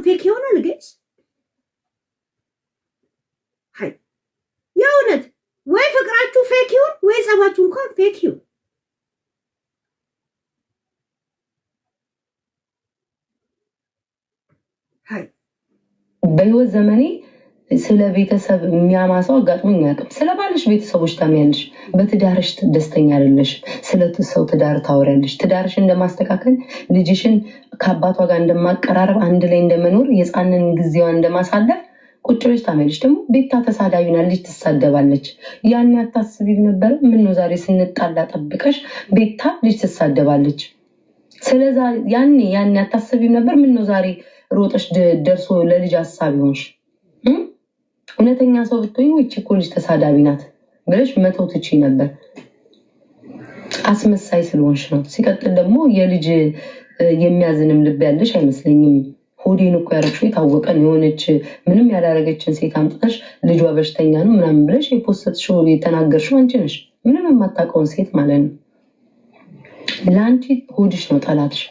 ፌክ ይሆናል ጋይስ ሃይ ያውነት ወይ ፍቅራችሁ ፌክ ይሁን ወይ ጸባችሁ እንኳን ፌክ ይሁን ሃይ በህይወት ዘመኔ ስለ ቤተሰብ የሚያማሰው አጋጥሞኝ ያውቃል ስለ ባልሽ ቤተሰቦች ታሚያለሽ በትዳርሽ ደስተኛ አይደለሽ ስለ ሰው ትዳር ታወሪያለሽ ትዳርሽ እንደማስተካከል ልጅሽን ከአባቷ ጋር እንደማቀራረብ አንድ ላይ እንደመኖር የጻንን ጊዜዋን እንደማሳለፍ ቁጭ ብለሽ ታሚያለሽ ደግሞ ቤታ ተሳዳቢና ልጅ ትሳደባለች ያን ያታስቢብ ነበር ምን ነው ዛሬ ስንጣላ ጠብቀሽ ቤታ ልጅ ትሳደባለች ስለዛ ያን ያታስቢብ ነበር ምን ነው ዛሬ ሮጠሽ ደርሶ ለልጅ ሐሳብ ይሆንሽ እውነተኛ ሰው ብትሆኚ እቺ እኮ ልጅ ተሳዳቢ ናት ብለሽ መተው ትቺ ነበር አስመሳይ ስለሆንሽ ነው ሲቀጥል ደግሞ የልጅ የሚያዝንም ልብ ያለሽ አይመስለኝም ሆዴን እኮ ያረግሽው የታወቀን የሆነች ምንም ያላረገችን ሴት አምጥተሽ ልጇ በሽተኛ ነው ምናምን ብለሽ የፖስተሽው የተናገርሽው አንቺ ነሽ ምንም የማታውቀውን ሴት ማለት ነው ለአንቺ ሆድሽ ነው ጠላትሽ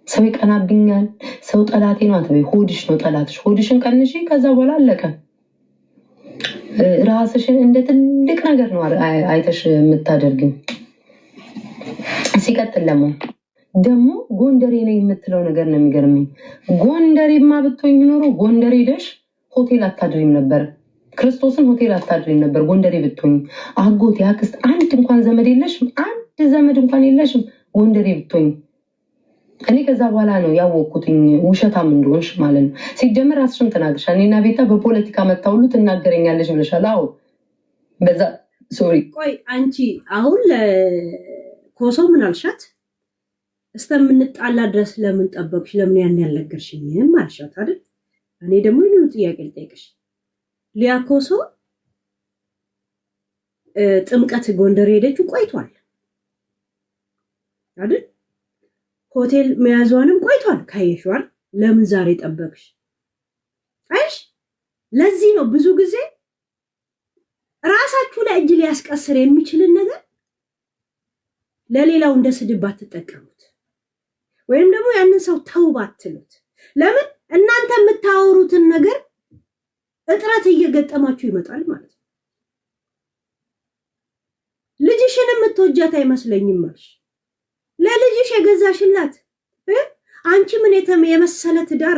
ሰው ይቀናብኛል ሰው ጠላቴ ነው አትበይ ሆድሽ ነው ጠላትሽ ሆድሽን ቀንሺ ከዛ በኋላ አለቀ ራስሽን እንደ ትልቅ ነገር ነው አይተሽ የምታደርጊው ሲቀጥል ደግሞ ጎንደሬ ነው የምትለው ነገር ነው የሚገርመኝ ጎንደሬማ ብትሆኝ ኖሮ ጎንደሬ ሄደሽ ሆቴል አታድሪም ነበር ክርስቶስን ሆቴል አታድሪም ነበር ጎንደሬ ብትሆኝ አጎት ያክስት አንድ እንኳን ዘመድ የለሽም አንድ ዘመድ እንኳን የለሽም ጎንደሬ ብትሆኝ እኔ ከዛ በኋላ ነው ያወቅኩትኝ ውሸታም እንደሆንሽ ማለት ነው ሲጀመር አስሽን ተናግረሻል እኔና ቤታ በፖለቲካ መታውሉ ትናገረኛለሽ ብለሻል አዎ በዛ ሶሪ ቆይ አንቺ አሁን ለኮሶ ምን አልሻት እስከምንጣላ ድረስ ለምን ጠበቅሽ ለምን ያን ያልነገርሽኝም አልሻት አይደል እኔ ደግሞ ይሄን ጥያቄ ልጠይቅሽ ሊያኮሶ ጥምቀት ጎንደር ሄደችው ቆይቷል አይደል ሆቴል መያዟንም ቆይቷል ካየሽዋል ለምን ዛሬ ጠበቅሽ አይሽ ለዚህ ነው ብዙ ጊዜ ራሳችሁ ላይ እጅ ሊያስቀስር የሚችልን ነገር ለሌላው እንደ ስድብ አትጠቀሙት ወይም ደግሞ ያንን ሰው ተውባትሉት ለምን እናንተ የምታወሩትን ነገር እጥረት እየገጠማችሁ ይመጣል ማለት ነው ልጅሽን የምትወጃት አይመስለኝም ማለት ለልጅሽ የገዛሽላት አንቺ ምን የመሰለ ትዳር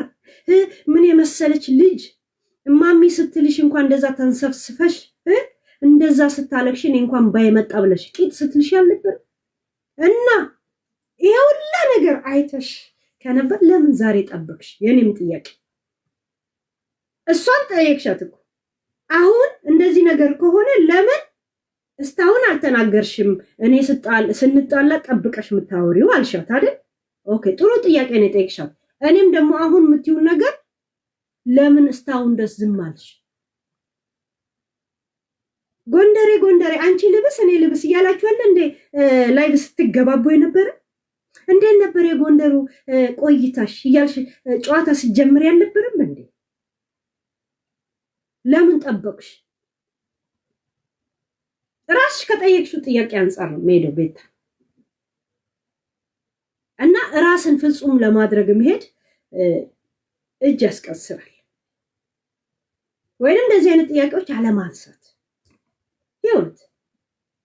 ምን የመሰለች ልጅ ማሚ ስትልሽ እንኳን እንደዛ ተንሰፍስፈሽ እንደዛ ስታለክሽ እኔ እንኳን ባይመጣ ብለሽ ቂጥ ስትልሽ ያልነበር እና ይሄውላ ነገር አይተሽ ከነበር ለምን ዛሬ ጠበቅሽ የኔም ጥያቄ እሷን ጠየቅሻት እኮ አሁን እንደዚህ ነገር ከሆነ ለምን እስታውን አልተናገርሽም እኔ ስንጣላ ጠብቀሽ ምታወሪው አልሻት አይደል ኦኬ ጥሩ ጥያቄ ነው ጠይቅሻት እኔም ደግሞ አሁን ምትዩ ነገር ለምን እስታውን ደስ ዝም አልሽ ጎንደሬ አንቺ ልብስ እኔ ልብስ ይያላችሁ አለ እንዴ ላይቭ ስትገባቡ የነበረ እንዴ ነበር የጎንደሩ ቆይታሽ ይያልሽ ጨዋታ ሲጀምር ያልነበረም እንዴ ለምን ጠበቅሽ ራስሽ ከጠየቅሽው ጥያቄ አንፃር ነው ሜዶ ቤታ እና ራስን ፍጹም ለማድረግ መሄድ እጅ ያስቀስራል ወይንም እንደዚህ አይነት ጥያቄዎች አለማንሳት ይሁት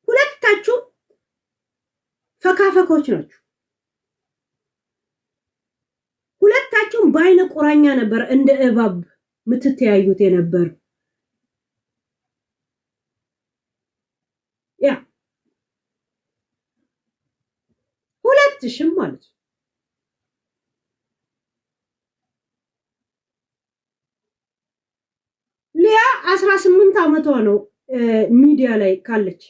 ሁለታችሁ ፈካፈኮች ናችሁ ሁለታችሁም ባይነ ቁራኛ ነበር እንደ እባብ ምትተያዩት የነበር ያ ሁለትሽም ማለት ሊያ 18 አመቷ ነው ሚዲያ ላይ ካለች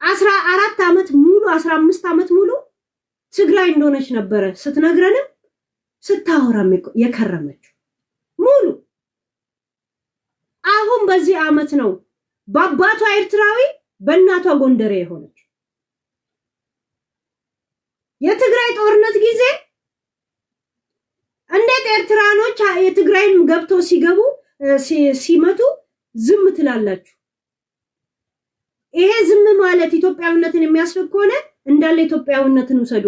14 አመት ሙሉ 15 አመት ሙሉ ትግራይ እንደሆነች ነበር ስትነግረንም ስታወራም የከረመችው ሙሉ አሁን በዚህ አመት ነው በአባቷ ኤርትራዊ በእናቷ ጎንደሬ የሆነች የትግራይ ጦርነት ጊዜ እንዴት ኤርትራኖች የትግራይን ገብቶ ሲገቡ ሲመቱ ዝም ትላላችሁ ይሄ ዝም ማለት ኢትዮጵያዊነትን የሚያስፈክ ሆነ እንዳለ ኢትዮጵያዊነትን ወሰዱ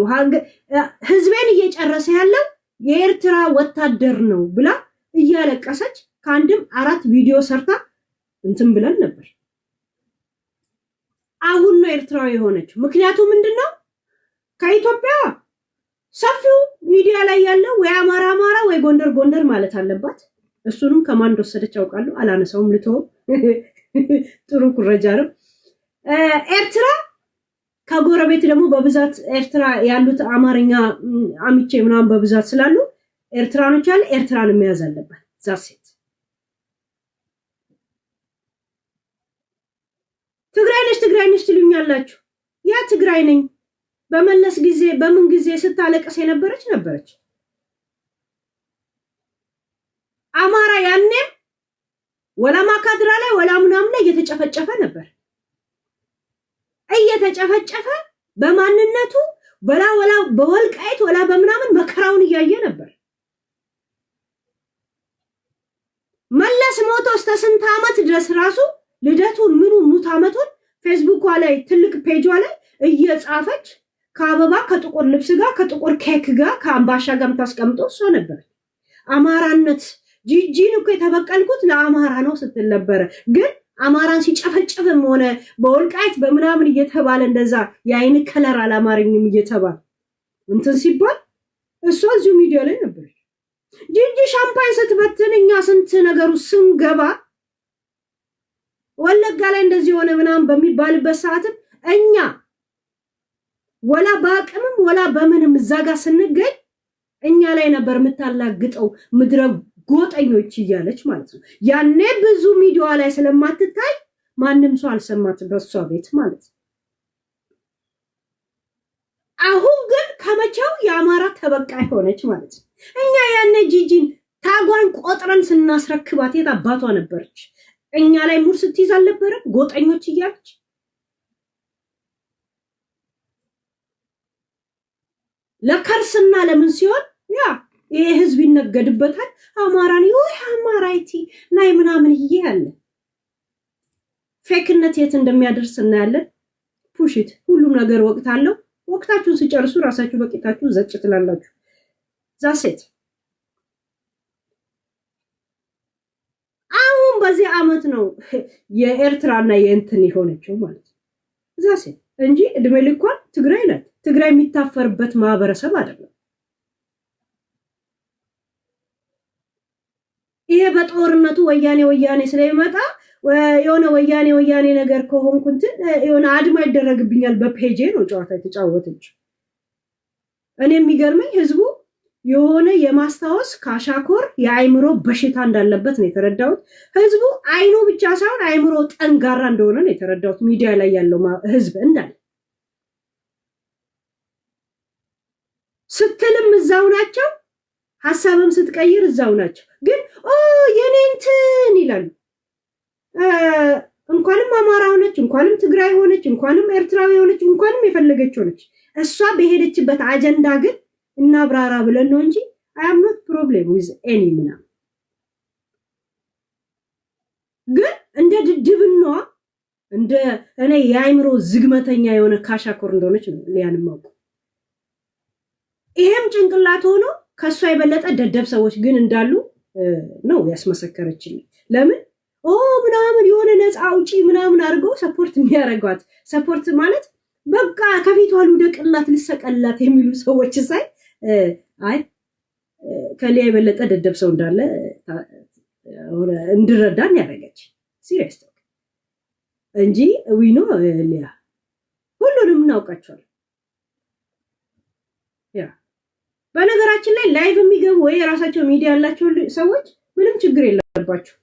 ህዝቤን እየጨረሰ ያለው የኤርትራ ወታደር ነው ብላ እያለቀሰች ከአንድም 4 ቪዲዮ ሰርታ እንትን ብለን ነበር። አሁን ነው ኤርትራዊ የሆነችው። ምክንያቱም ምንድነው ከኢትዮጵያ ሰፊው ሚዲያ ላይ ያለው ወይ አማራ ወይ ጎንደር ማለት አለባት። እሱንም ከማን እንደወሰደች አውቃለሁ፣ አላነሳውም ልተው። ጥሩ ኩረጃ ነው። ኤርትራ ከጎረቤት ደግሞ በብዛት ኤርትራ ያሉት አማርኛ አምቼ ምናምን በብዛት ስላሉ ኤርትራኖች ያለ ኤርትራን መያዝ አለባት። ዛሴት ትግራይ ነሽ ትሉኛላችሁ። ያ ትግራይ ነኝ በመለስ ጊዜ በምን ጊዜ ስታለቅስ ነበረች። አማራ ያኔ ወላ ማካድራ ላይ ወላ ምናምን ላይ እየተጨፈጨፈ ነበር። እየተጨፈጨፈ በማንነቱ ወላ በወልቃይት ወላ በምናምን መከራውን እያየ ነበር። መለስ ሞቶ እስከ ስንት ዓመት ድረስ ራሱ ልደቱን ምኑ ሙት ዓመቱን ፌስቡክ ላይ ትልቅ ፔጇ ላይ እየጻፈች ከአበባ ከጥቁር ልብስ ጋር ከጥቁር ኬክ ጋር ከአምባሻ ጋር ታስቀምጦ እሷ ነበር። አማራነት ጂጂን እኮ የተበቀልኩት ለአማራ ነው ስትል ነበር። ግን አማራን ሲጨፈጨፍም ሆነ በወልቃይት በምናምን እየተባለ እንደዛ የአይን ከለር አላማረኝም እየተባለ እንትን ሲባል እሷ እዚሁ ሚዲያ ላይ ነበር። ጂጂ ሻምፓኝ ስትበትን እኛ ስንት ነገሩ ስንገባ ወለጋ ላይ እንደዚህ ሆነ ምናምን በሚባልበት ሰዓትም እኛ ወላ ባቅምም ወላ በምንም እዛ ጋር ስንገኝ እኛ ላይ ነበር የምታላግጠው ምድረ ጎጠኞች እያለች ማለት ነው። ያኔ ብዙ ሚዲያ ላይ ስለማትታይ ማንም ሰው አልሰማት በሷ ቤት ማለት ነው። አሁን ግን ከመቼው የአማራ ተበቃይ ሆነች ማለት ነው። እኛ ያኔ ጂጂን ታጓን ቆጥረን ስናስረክባት የት አባቷ ነበረች? እኛ ላይ ሙር ስትይዝ አልነበረም ጎጠኞች እያለች ለከርስና ለምን ሲሆን ያ ይሄ ህዝብ ይነገድበታል። አማራን ይሁን አማራይቲ ናይ ምናምን ይያለ ፌክነት የት እንደሚያደርስ እናያለን። ፑሽት ሁሉም ነገር ወቅት አለው። ወቅታችሁን ሲጨርሱ ራሳችሁ በቂታችሁ ዘጭ ትላላችሁ። ዛሴት አሁን በዚህ አመት ነው የኤርትራና የእንትን የሆነችው ማለት ነው። ዛሴት እንጂ እድሜ ልኳን ትግራይ ናት። ትግራይ የሚታፈርበት ማህበረሰብ አይደለም። ይሄ በጦርነቱ ወያኔ ስለሚመጣ የሆነ ወያኔ ነገር ከሆንኩት የሆነ አድማ ይደረግብኛል በፔጄ ነው ጨዋታ የተጫወተች። እኔ የሚገርመኝ ህዝቡ የሆነ የማስታወስ ካሻኮር የአይምሮ በሽታ እንዳለበት ነው የተረዳሁት። ህዝቡ አይኑ ብቻ ሳይሆን አይምሮ ጠንጋራ እንደሆነ ነው የተረዳሁት። ሚዲያ ላይ ያለው ህዝብ እንዳለ ስትልም እዛው ናቸው፣ ሐሳብም ስትቀይር እዛው ናቸው። ግን የኔ እንትን ይላሉ። እንኳንም አማራ ሆነች፣ እንኳንም ትግራይ ሆነች፣ እንኳንም ኤርትራዊ ሆነች፣ እንኳንም የፈለገች ሆነች፣ እሷ በሄደችበት አጀንዳ ግን እና ብራራ ብለን ነው እንጂ I am not problem with any ምናምን። ግን እንደ ድድብናዋ እንደ እኔ የአይምሮ ዝግመተኛ የሆነ ካሻኮር እንደሆነች ነው ሊያንም ማውቁ። ይሄም ጭንቅላት ሆኖ ከሷ የበለጠ ደደብ ሰዎች ግን እንዳሉ ነው ያስመሰከረችልኝ። ለምን ምናምን የሆነ ነፃ አውጪ ምናምን አድርገው ሰፖርት የሚያረጋት ሰፖርት ማለት በቃ ከፊቷ ልውደቅላት ልሰቀላት የሚሉ ሰዎች ሳይ አይ ከሊያ የበለጠ ደደብ ሰው እንዳለ እንድረዳን ያደረገች ሲሪየስ እንጂ ዊኖ ሊያ ሁሉንም እናውቃቸዋለን። ያ በነገራችን ላይ ላይቭ የሚገቡ ወይ የራሳቸው ሚዲያ ያላቸው ሰዎች ምንም ችግር የለባቸው።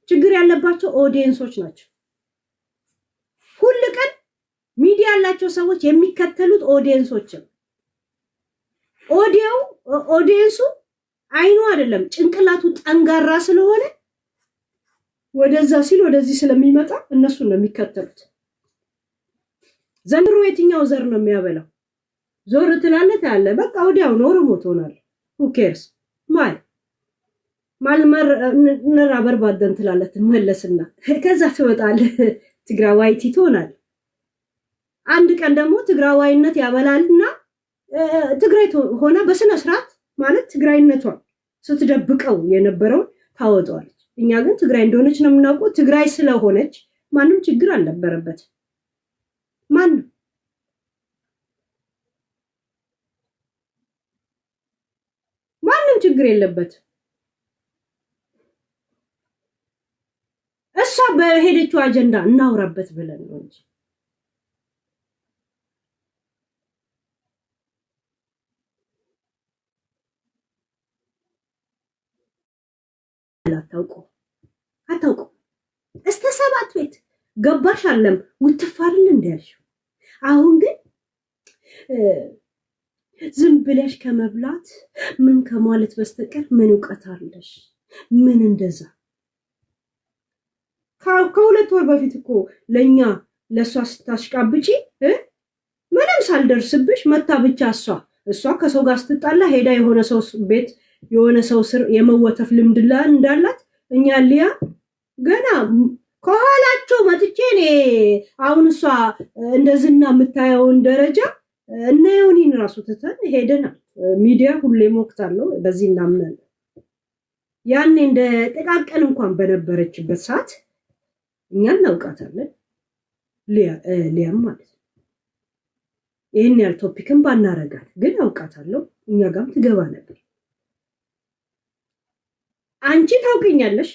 ችግር ያለባቸው ኦዲየንሶች ናቸው። ሁሉ ቀን ሚዲያ ያላቸው ሰዎች የሚከተሉት ኦዲየንሶች ነው። ኦዲየንሱ አይኑ አይደለም ጭንቅላቱ ጠንጋራ ስለሆነ ወደዛ ሲል ወደዚህ ስለሚመጣ እነሱ ነው የሚከተሉት። ዘንድሮ የትኛው ዘር ነው የሚያበላው? ዞር ትላለህ ያለ በቃ ወዲያው ነው ኦሮሞ ትሆናለህ። who cares ማልመር ነራበር ባደን ትላለህ ትመለስና ከዛ ትወጣለህ ትግራዋይቲ ትሆናለህ። አንድ ቀን ደግሞ ትግራዋይነት ያበላልና ትግራይ ሆነ በስነ ስርዓት ማለት ትግራይነቷ ስትደብቀው የነበረው ታወጣዋለች። እኛ ግን ትግራይ እንደሆነች ነው የምናውቀው። ትግራይ ስለሆነች ማንም ችግር አልነበረበት። ማንም ችግር የለበት። እሷ በሄደችው አጀንዳ እናውራበት ብለን ነው እንጂ አታውቁ እስከ 7 ቤት ገባሽ አለም ውትፋርል እንዳልሽው። አሁን ግን ዝም ብለሽ ከመብላት ምን ከማለት በስተቀር ምን ዕውቀት አለሽ? ምን እንደዛ ከሁለት ወር በፊት እኮ ለሷ ስታሽቃብጪ ምንም ሳልደርስብሽ መታ ብቻ እሷ ከሰው ጋር ስትጣላ ሄዳ የሆነ ሰው ቤት የሆነ ሰው ስር የመወተፍ ልምድ እንዳላት እኛ ሊያ ገና ከኋላቸው መጥቼ እኔ አሁን እሷ እንደዝና የምታየውን ደረጃ እና የሆኒን ራሱ ትተን ሄደናል። ሚዲያ ሁሌ ሞክታለሁ በዚህ እናምናለን። ያኔ እንደ ጥቃቀን እንኳን በነበረችበት ሰዓት እኛ እናውቃታለን። ሊያም ማለት ይሄን ያህል ቶፒክን ባናረጋት ግን አውቃታለሁ። እኛ ጋርም ትገባ ነበር። አንቺ ታውቂኛለሽ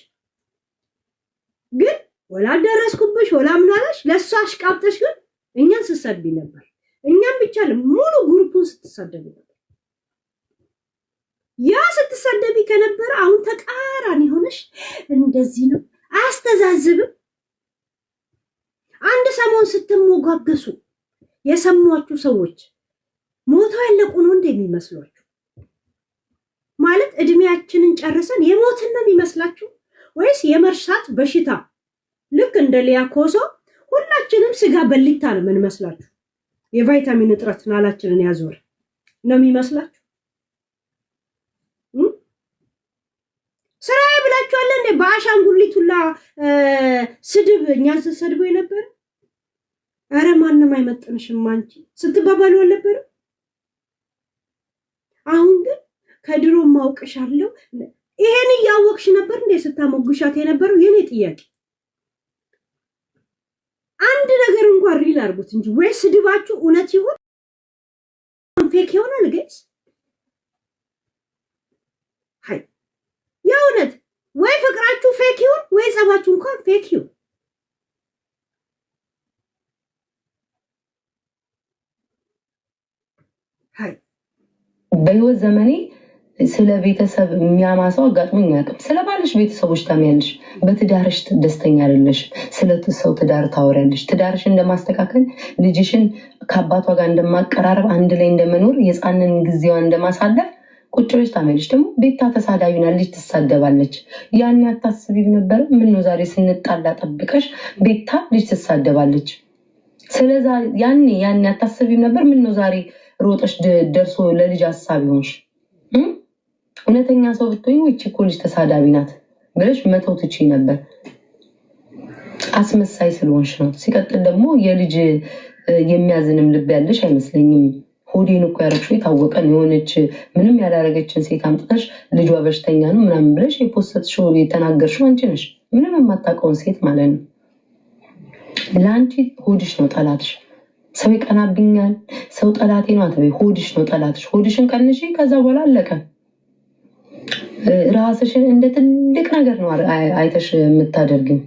ግን ወላ ደረስኩብሽ ወላ ምናለሽ ለሷ አሽቃብተሽ ግን እኛን ስትሰድቢ ነበር። እኛም ብቻ ሙሉ ግሩፑን ስትሰደቢ ነበር። ያ ስትሰደቢ ከነበረ አሁን ተቃራኒ ሆነሽ እንደዚህ ነው። አስተዛዝብም አንድ ሰሞን ስትሞጋገሱ የሰሟችሁ ሰዎች ሞተው ያለቁ ነው እንደሚመስሏችሁ? ማለት እድሜያችንን ጨርሰን የሞትን ነው የሚመስላችሁ ወይስ የመርሳት በሽታ ልክ እንደ ሊያ ኮሶ ሁላችንም ስጋ በሊታ ነው የምንመስላችሁ? የቫይታሚን እጥረት ናላችንን ያዞር ነው የሚመስላችሁ? ስራዬ ብላችኋል እንዴ? በአሻንጉሊቱላ ስድብ እኛን ስትሰድበው የነበረ አረ ማንም አይመጥንሽም አንቺ ስትባባሉ አልነበረ? አሁን ግን ከድሮ ማውቅሻለሁ። ይሄን ያወቅሽ ነበር እንዴ ስታሞግሻት የነበረው? የኔ ጥያቄ አንድ ነገር እንኳን ሪል አድርጉት እንጂ ወይ ስድባችሁ እውነት ይሁን ፌክ ይሆናል ጋይስ። ሃይ የእውነት ወይ ፍቅራችሁ ፌክ ይሁን ወይ ጸባችሁ እንኳን ፌክ ይሁን። ሃይ በህይወት ዘመኔ ስለ ቤተሰብ የሚያማሰው አጋጥሞኝ አያውቅም። ስለ ባልሽ ቤተሰቦች ታሚያለሽ፣ በትዳርሽ ደስተኛ አይደለሽ፣ ስለ ሰው ትዳር ታወሪያለሽ። ትዳርሽ እንደማስተካከል፣ ልጅሽን ከአባቷ ጋር እንደማቀራረብ፣ አንድ ላይ እንደመኖር፣ የጻንን ጊዜዋን እንደማሳለፍ ቁጭ ብለሽ ታሚያለሽ። ደግሞ ቤታ ተሳዳቢና ልጅ ትሳደባለች። ያን አታስቢም ነበር? ምን ነው ዛሬ ስንጣላ ጠብቀሽ ቤታ ልጅ ትሳደባለች። ስለዛ ያን አታስቢም ነበር? ምን ነው ዛሬ ሮጠሽ ደርሶ ለልጅ ሐሳብ ይሆንሽ? እውነተኛ ሰው ብትሆኚ እቺ እኮ ልጅ ተሳዳቢ ናት ብለሽ መተው ትችይ ነበር። አስመሳይ ስለሆንሽ ነው። ሲቀጥል ደግሞ የልጅ የሚያዝንም ልብ ያለሽ አይመስለኝም። ሆዴን እኮ ያረግሽው የታወቀ የሆነች ምንም ያላረገችን ሴት አምጥተሽ ልጇ በሽተኛ ነው ምናምን ብለሽ የፖስተሽው የተናገርሽው አንቺ ነሽ። ምንም የማታውቀውን ሴት ማለት ነው። ለአንቺ ሆድሽ ነው ጠላትሽ። ሰው ይቀናብኛል፣ ሰው ጠላቴ ነው አትበይ። ሆድሽ ነው ጠላትሽ። ሆድሽን ቀንሺ፣ ከዛ በኋላ አለቀ። ራስሽን እንደ ትልቅ ነገር ነው አይተሽ የምታደርጊው።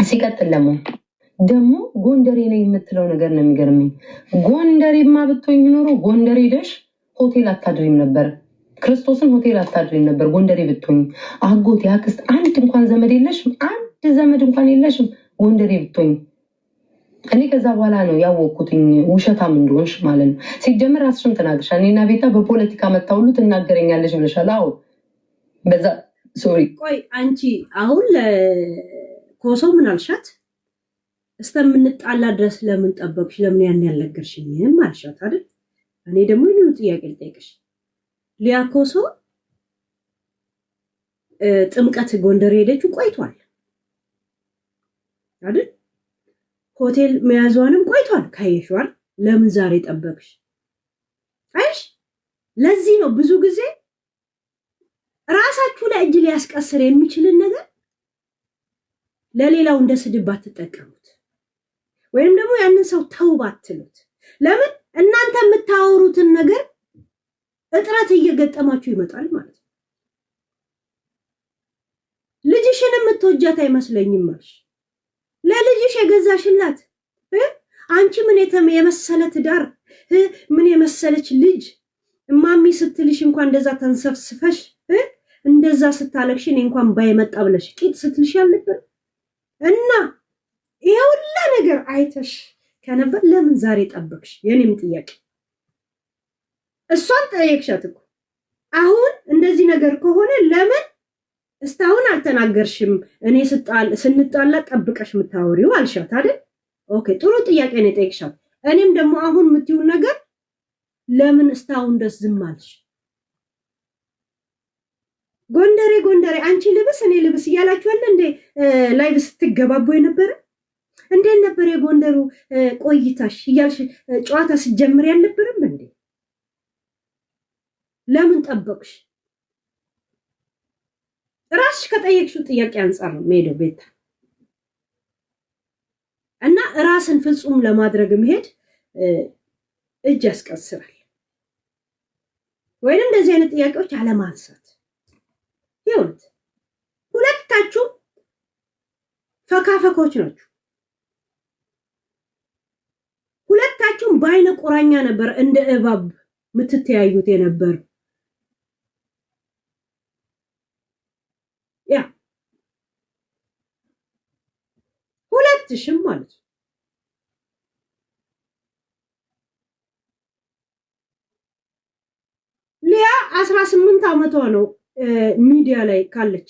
ሲቀጥል ደግሞ ጎንደሬ ነው የምትለው ነገር ነው የሚገርመኝ። ጎንደሬማ ብትሆኝ ኖሮ ጎንደሬ ሄደሽ ሆቴል አታድሪም ነበር። ክርስቶስን ሆቴል አታድሪም ነበር ጎንደሬ ብትሆኝ። አጎት ያክስት አንድ እንኳን ዘመድ የለሽም? አንድ ዘመድ እንኳን የለሽም ጎንደሬ ብትሆኝ? እኔ ከዛ በኋላ ነው ያወቅኩትኝ ውሸታም እንደሆንሽ ማለት ነው። ሲጀምር ራስሽም ተናግረሻል። እኔና ቤታ በፖለቲካ መታ ሁሉ ትናገረኛለሽ ብለሻል። አዎ በዛ ሶሪ። ቆይ አንቺ አሁን ለኮሶ ምን አልሻት? እስከምንጣላ ድረስ ለምን ጠበቅሽ? ለምን ያን ያልነገርሽኝም አልሻት አይደል? እኔ ደግሞ ይሄን ጥያቄ ልጠይቅሽ። ሊያ ኮሶ ጥምቀት ጎንደር ሄደችው ቆይቷል አይደል? ሆቴል መያዟንም ቆይቷል ካየሽዋል። ለምን ዛሬ ጠበቅሽ? አይሽ ለዚህ ነው ብዙ ጊዜ ራሳችሁ ላይ እጅ ሊያስቀስር የሚችልን ነገር ለሌላው እንደ ስድብ አትጠቀሙት ወይንም ደግሞ ያንን ሰው ተውባትሉት ለምን እናንተ የምታወሩትን ነገር እጥረት እየገጠማችሁ ይመጣል ማለት ነው ልጅሽን የምትወጃት አይመስለኝም ማሽ ለልጅሽ የገዛሽላት አንቺ ምን የመሰለ ትዳር ምን የመሰለች ልጅ ማሚ ስትልሽ እንኳን እንደዛ ተንሰፍስፈሽ እንደዛ ስታለክሽን እንኳን ባይመጣ ብለሽ ቂጥ ስትልሽ ያልነበር እና ይሄውላ ነገር አይተሽ ከነበር ለምን ዛሬ ጠበቅሽ የኔም ጥያቄ እሷን ጠየቅሻት እኮ አሁን እንደዚህ ነገር ከሆነ ለምን እስታሁን አልተናገርሽም እኔ ስንጣላ ጠብቀሽ ምታወሪው አልሻት አይደል ኦኬ ጥሩ ጥያቄ ነው ጠየቅሻት እኔም ደግሞ አሁን ምትዩ ነገር ለምን እስታሁን ደስ ዝም አልሽ ጎንደሬ አንቺ ልብስ እኔ ልብስ ያላችሁ አለ እንዴ ላይቭ ስትገባቡ የነበረ እንዴ ነበር የጎንደሩ ቆይታሽ ይያልሽ ጨዋታ ሲጀምር ያልነበረም እንዴ ለምን ጠበቅሽ ራስሽ ከጠየቅሽው ጥያቄ አንፃር ነው ሜዶ ቤት እና ራስን ፍጹም ለማድረግ መሄድ እጅ ያስቀስራል ወይንም እንደዚህ አይነት ጥያቄዎች አለማንሳት ይሁት ሁለታችሁ ፈካፈኮች ናችሁ ሁለታችሁም ባይነ ቁራኛ ነበር እንደ እባብ ምትተያዩት የነበር ያ ሁለትሽም ማለት ሊያ 18 አመቷ ነው ሚዲያ ላይ ካለች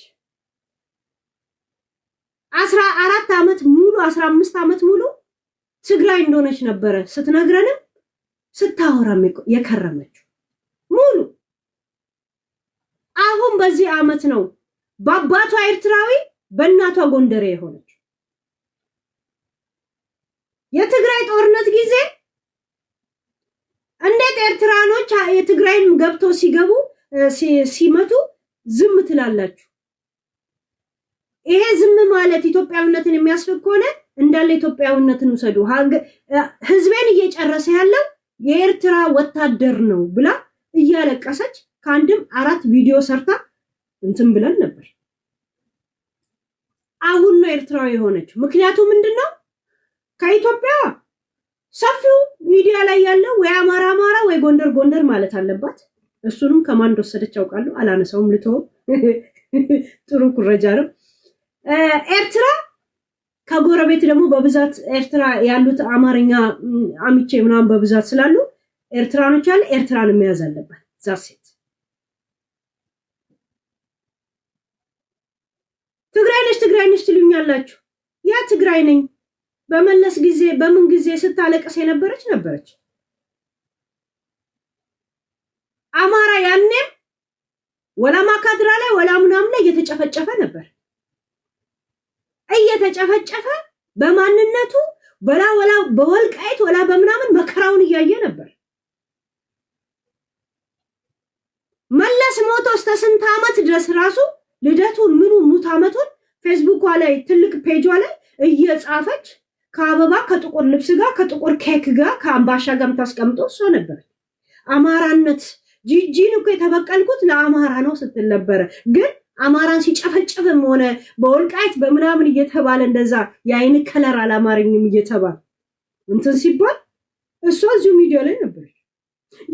14 አመት ሙሉ 15 አመት ሙሉ ትግራይ እንደሆነች ነበር ስትነግረንም ስታወራም የከረመችው ሙሉ አሁን በዚህ አመት ነው በአባቷ ኤርትራዊ በእናቷ ጎንደሬ የሆነች የትግራይ ጦርነት ጊዜ እንዴት ኤርትራኖች የትግራይም ገብቶ ሲገቡ ሲመቱ ዝም ትላላችሁ ይሄ ዝም ማለት ኢትዮጵያዊነትን የሚያስፈክ ሆነ እንዳለ ኢትዮጵያዊነትን ወሰዱ ህዝቤን እየጨረሰ ያለው የኤርትራ ወታደር ነው ብላ እያለቀሰች ካንድም 4 ቪዲዮ ሰርታ እንትን ብለን ነበር አሁን ነው ኤርትራዊ የሆነችው ምክንያቱም ምንድነው ከኢትዮጵያ ሰፊው ሚዲያ ላይ ያለው ወይ አማራ ወይ ጎንደር ማለት አለባት እሱንም ከማን እንደወሰደች አውቃለሁ አላነሳውም ልተው ጥሩ ኩረጃ ነው ኤርትራ ከጎረቤት ደግሞ በብዛት ኤርትራ ያሉት አማርኛ አሚቼ ምናምን በብዛት ስላሉ ኤርትራኖች አለ ኤርትራን መያዝ አለባት ዛሴት ትግራይ ነሽ ትሉኛላችሁ ያ ትግራይ ነኝ በመለስ ጊዜ በምን ጊዜ ስታለቅስ የነበረች አማራ ያኔም ወላ ማካድራ ላይ ወላ ምናምን ላይ እየተጨፈጨፈ ነበር እየተጨፈጨፈ በማንነቱ ወላ በወልቃይት ወላ በምናምን መከራውን እያየ ነበር መለስ ሞቶ እስከ ስንት አመት ድረስ ራሱ ልደቱ ምኑ ሙት አመቱን ፌስቡክ ላይ ትልቅ ፔጇ ላይ እየጻፈች ከአበባ ከጥቁር ልብስ ጋር ከጥቁር ኬክ ጋር ከአምባሻ ጋር ታስቀምጦ እሷ ነበር አማራነት ጂጂን እኮ የተበቀልኩት ለአማራ ነው ስትል ነበር ግን አማራን ሲጨፈጨፍም ሆነ በወልቃይት በመናምን እየተባለ እንደዛ ያይን ከለር አላማረኝም እየተባለ እንትን ሲባል እሷ እዚሁ ሚዲያ ላይ ነበር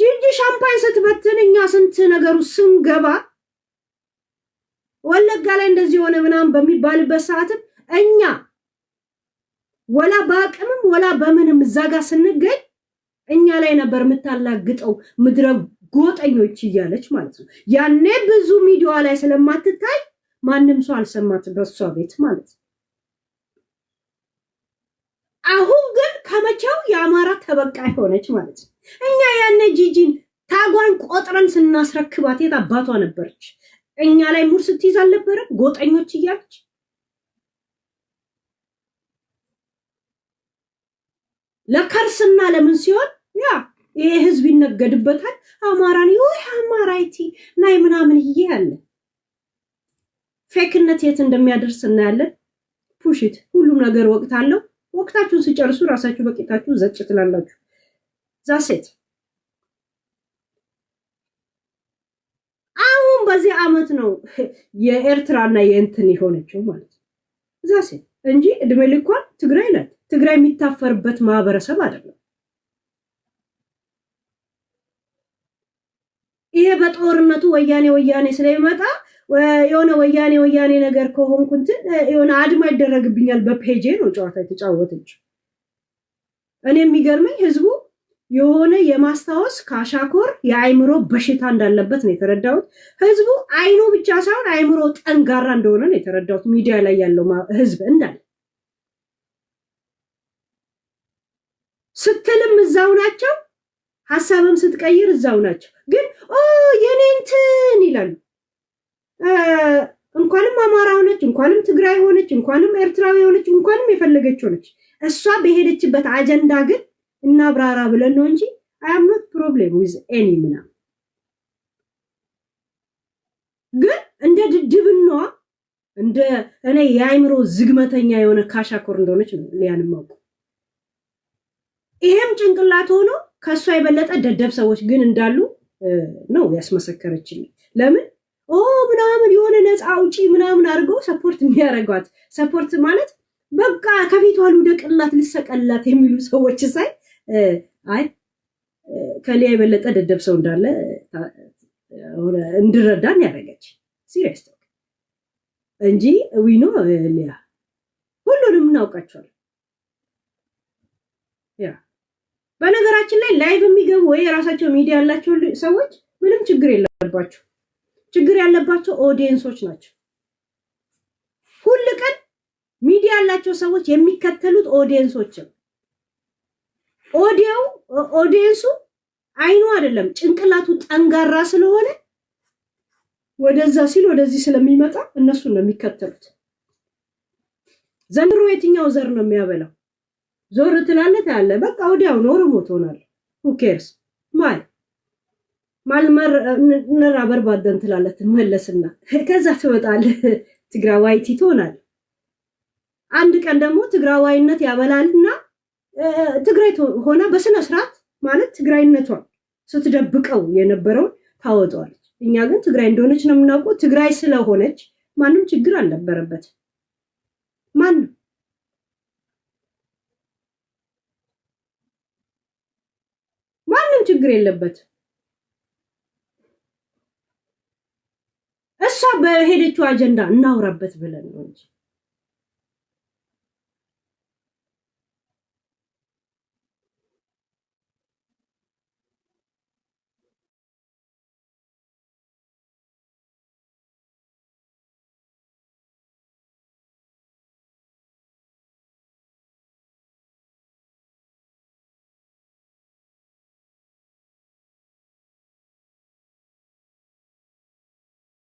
ጂጂ ሻምፓኝ ስትበትንኛ ስንት ነገሩ ስንገባ ወለጋ ላይ እንደዚህ ሆነ ምናምን በሚባልበት ሰዓት እኛ ወላ ባቅምም ወላ በምንም ዛጋ ስንገኝ እኛ ላይ ነበር ምታላግጠው ምድረ ጎጠኞች ይያለች ማለት ነው ያኔ ብዙ ሚዲያ ላይ ስለማትታይ ማንንም ሰው አልሰማት በሷ ቤት ማለት አሁን ግን ከመቻው የአማራ ተበቃይ ሆነች ማለት እኛ ያኔ ጂጂን ታጓን ቆጥረን ስናስረክባት የታባቷ ነበርች እኛ ላይ ሙር ስትይዝ አልነበረ ጎጠኞች ይያለች ለከርስና ለምን ሲሆን ያ ይሄ ህዝብ ይነገድበታል። አማራን ይሁን አማራይቲ ናይ ምናምን ይያለ ፌክነት የት እንደሚያደርስ እናያለን። ፑሽት ሁሉም ነገር ወቅት አለው። ወቅታችሁን ሲጨርሱ ራሳችሁ በቂታችሁ ዘጭ ትላላችሁ። ዛሴት አሁን በዚህ አመት ነው የኤርትራና የእንትን የሆነችው ማለት ነው። ዛሴት እንጂ እድሜ ልኳን ትግራይ ናት። ትግራይ የሚታፈርበት ማህበረሰብ አይደለም። ይሄ በጦርነቱ ወያኔ ስለሚመጣ የሆነ ወያኔ ነገር ከሆንኩት የሆነ አድማ ይደረግብኛል በፔጄ ነው ጨዋታ የተጫወተች። እኔ የሚገርመኝ ህዝቡ የሆነ የማስታወስ ካሻኮር የአይምሮ በሽታ እንዳለበት ነው የተረዳሁት። ህዝቡ አይኑ ብቻ ሳይሆን አይምሮ ጠንጋራ እንደሆነ ነው የተረዳሁት። ሚዲያ ላይ ያለው ህዝብ እንዳለ ስትልም እዛው ናቸው፣ ሐሳብም ስትቀይር እዛው ናቸው። ግን የኔ እንትን ይላሉ። እንኳንም አማራ ሆነች፣ እንኳንም ትግራይ ሆነች፣ እንኳንም ኤርትራዊ ሆነች፣ እንኳንም የፈለገች ሆነች፣ እሷ በሄደችበት አጀንዳ ግን እናብራራ ብለን ነው እንጂ I am not problem with any ምናምን። ግን እንደ ድድብኗ እንደ እኔ የአይምሮ ዝግመተኛ የሆነ ካሻኮር እንደሆነች ነው ሊያንማው። ይሄም ጭንቅላት ሆኖ ከሷ የበለጠ ደደብ ሰዎች ግን እንዳሉ ነው ያስመሰከረችልኝ። ለምን ምናምን የሆነ ነፃ አውጪ ምናምን አድርገው ሰፖርት የሚያደርጓት ሰፖርት ማለት በቃ ከፊቷ ልውደቅላት ልሰቀላት የሚሉ ሰዎች ሳይ አይ ከሊያ የበለጠ ደደብ ሰው እንዳለ እንድረዳን ያደረገች ሲሪየስ እንጂ ዊኖ ሊያ ሁሉንም እናውቃቸዋለን። ያ በነገራችን ላይ ላይቭ የሚገቡ ወይ የራሳቸው ሚዲያ ያላቸው ሰዎች ምንም ችግር የለባቸው። ችግር ያለባቸው ኦዲየንሶች ናቸው። ሁሉ ቀን ሚዲያ ያላቸው ሰዎች የሚከተሉት ኦዲየንሶች ነው። ኦዲየንሱ አይኑ አይደለም ጭንቅላቱ ጠንጋራ ስለሆነ ወደዛ ሲል ወደዚህ ስለሚመጣ እነሱን ነው የሚከተሉት። ዘንድሮ የትኛው ዘር ነው የሚያበላው? ዞር ትላለህ ታያለ በቃ ወዲያው ነው ኦሮሞ ትሆናለህ። who cares ማልመር ነራ በርባደን ትላለህ ትመለስና ከዛ ትወጣለህ ትግራዋይቲ ትሆናለህ። አንድ ቀን ደግሞ ትግራዋይነት ያበላልና ትግራይ ሆና በስነ ስርዓት ማለት ትግራይነቷን ስትደብቀው የነበረው ታወጣለች። እኛ ግን ትግራይ እንደሆነች ነው የምናውቀው። ትግራይ ስለሆነች ማንም ችግር አልነበረበት። ማንም ችግር የለበት። እሷ በሄደችው አጀንዳ እናውራበት ብለን ነው እንጂ